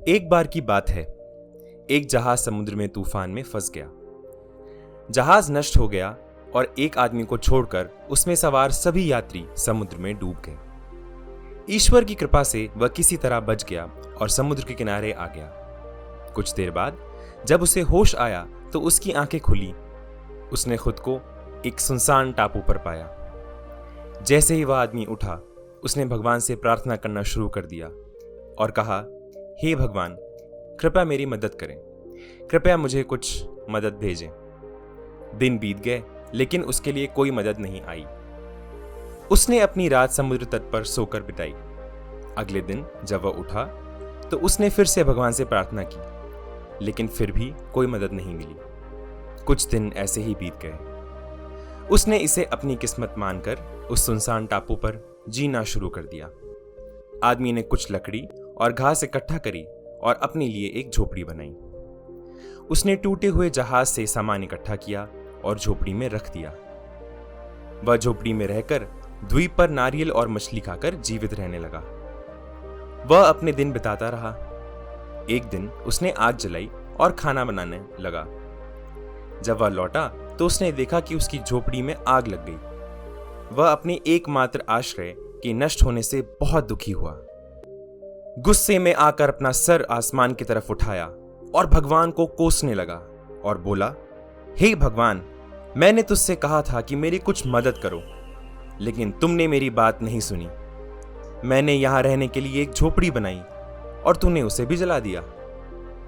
एक बार की बात है, एक जहाज समुद्र में तूफान में फंस गया। जहाज नष्ट हो गया और एक आदमी को छोड़कर उसमें सवार सभी यात्री समुद्र में डूब गए। ईश्वर की कृपा से वह किसी तरह बच गया और समुद्र के किनारे आ गया। कुछ देर बाद जब उसे होश आया तो उसकी आंखें खुली। उसने खुद को एक सुनसान टापू पर पाया। जैसे ही वह आदमी उठा, उसने भगवान से प्रार्थना करना शुरू कर दिया और कहा, हे भगवान, कृपया मेरी मदद करें, कृपया मुझे कुछ मदद भेजें। दिन बीत गए लेकिन उसके लिए कोई मदद नहीं आई। उसने अपनी रात समुद्र तट पर सोकर बिताई। अगले दिन जब वह उठा तो उसने फिर से भगवान से प्रार्थना की, लेकिन फिर भी कोई मदद नहीं मिली। कुछ दिन ऐसे ही बीत गए। उसने इसे अपनी किस्मत मानकर उस सुनसान टापू पर जीना शुरू कर दिया। आदमी ने कुछ लकड़ी और घास इकट्ठा करी और अपने लिए एक झोपड़ी बनाई। उसने टूटे हुए जहाज से सामान इकट्ठा किया और झोपड़ी में रख दिया। वह झोपड़ी में रहकर द्वीप पर नारियल और मछली खाकर जीवित रहने लगा। वह अपने दिन बिताता रहा। एक दिन उसने आग जलाई और खाना बनाने लगा। जब वह लौटा तो उसने देखा कि उसकी झोपड़ी में आग लग गई। वह अपने एकमात्र आश्रय के नष्ट होने से बहुत दुखी हुआ। गुस्से में आकर अपना सर आसमान की तरफ उठाया और भगवान को कोसने लगा और बोला, हे भगवान, मैंने तुझसे कहा था कि मेरी कुछ मदद करो, लेकिन तुमने मेरी बात नहीं सुनी। मैंने यहां रहने के लिए एक झोपड़ी बनाई और तूने उसे भी जला दिया।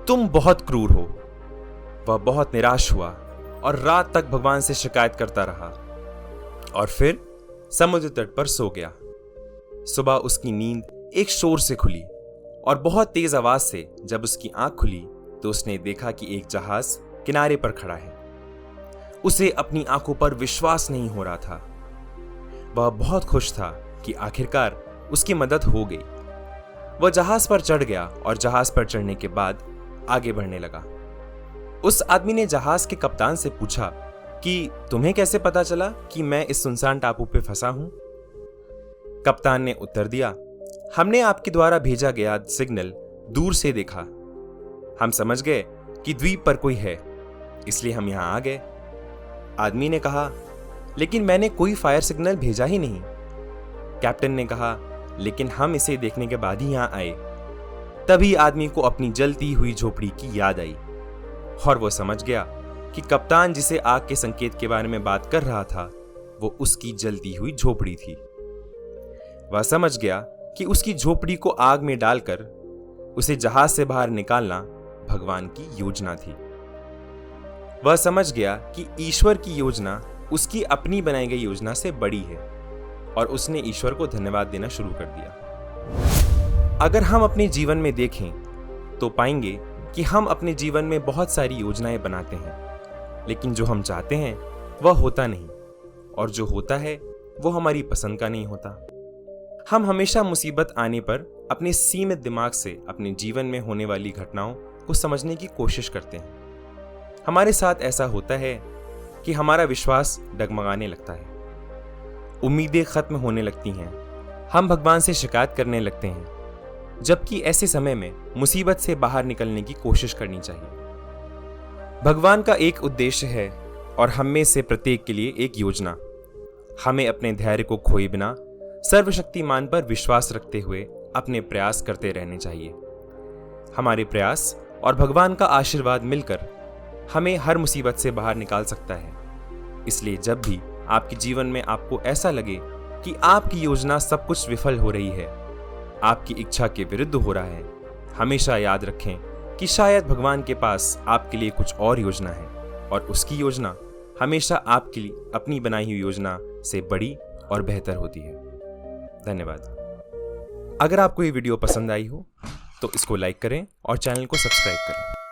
तुम बहुत क्रूर हो। वह बहुत निराश हुआ और रात तक भगवान से शिकायत करता रहा और फिर समुद्र तट पर सो गया। सुबह उसकी नींद एक शोर से खुली और बहुत तेज आवाज से जब उसकी आंख खुली तो उसने देखा कि एक जहाज किनारे पर खड़ा है। उसे अपनी आंखों पर विश्वास नहीं हो रहा था। वह बहुत खुश था कि आखिरकार उसकी मदद हो गई। वह जहाज पर चढ़ गया और जहाज पर चढ़ने के बाद आगे बढ़ने लगा। उस आदमी ने जहाज के कप्तान से पूछा कि तुम्हें कैसे पता चला कि मैं इस सुनसान टापू पे फंसा हूं? कप्तान ने उत्तर दिया, हमने आपके द्वारा भेजा गया सिग्नल दूर से देखा। हम समझ गए कि द्वीप पर कोई है, इसलिए हम यहां आ गए। आदमी ने कहा, लेकिन मैंने कोई फायर सिग्नल भेजा ही नहीं। कैप्टन ने कहा, लेकिन हम इसे देखने के बाद ही यहां आए। तभी आदमी को अपनी जलती हुई झोपड़ी की याद आई और वो समझ गया कि कप्तान जिसे आग के संकेत के बारे में बात कर रहा था वो उसकी जलती हुई झोपड़ी थी। वह समझ गया कि उसकी झोपड़ी को आग में डालकर उसे जहाज से बाहर निकालना भगवान की योजना थी। वह समझ गया कि ईश्वर की योजना उसकी अपनी बनाई गई योजना से बड़ी है और उसने ईश्वर को धन्यवाद देना शुरू कर दिया। अगर हम अपने जीवन में देखें तो पाएंगे कि हम अपने जीवन में बहुत सारी योजनाएं बनाते हैं, लेकिन जो हम चाहते हैं वह होता नहीं और जो होता है वो हमारी पसंद का नहीं होता। हम हमेशा मुसीबत आने पर अपने सीमित दिमाग से अपने जीवन में होने वाली घटनाओं को समझने की कोशिश करते हैं। हमारे साथ ऐसा होता है कि हमारा विश्वास डगमगाने लगता है, उम्मीदें खत्म होने लगती हैं, हम भगवान से शिकायत करने लगते हैं, जबकि ऐसे समय में मुसीबत से बाहर निकलने की कोशिश करनी चाहिए। भगवान का एक उद्देश्य है और हम में से प्रत्येक के लिए एक योजना। हमें अपने धैर्य को खोए बिना सर्वशक्तिमान पर विश्वास रखते हुए अपने प्रयास करते रहने चाहिए। हमारे प्रयास और भगवान का आशीर्वाद मिलकर हमें हर मुसीबत से बाहर निकाल सकता है। इसलिए जब भी आपके जीवन में आपको ऐसा लगे कि आपकी योजना सब कुछ विफल हो रही है, आपकी इच्छा के विरुद्ध हो रहा है, हमेशा याद रखें कि शायद भगवान के पास आपके लिए कुछ और योजना है और उसकी योजना हमेशा आपके लिए अपनी बनाई हुई योजना से बड़ी और बेहतर होती है। धन्यवाद। अगर आपको ये वीडियो पसंद आई हो तो इसको लाइक करें और चैनल को सब्सक्राइब करें।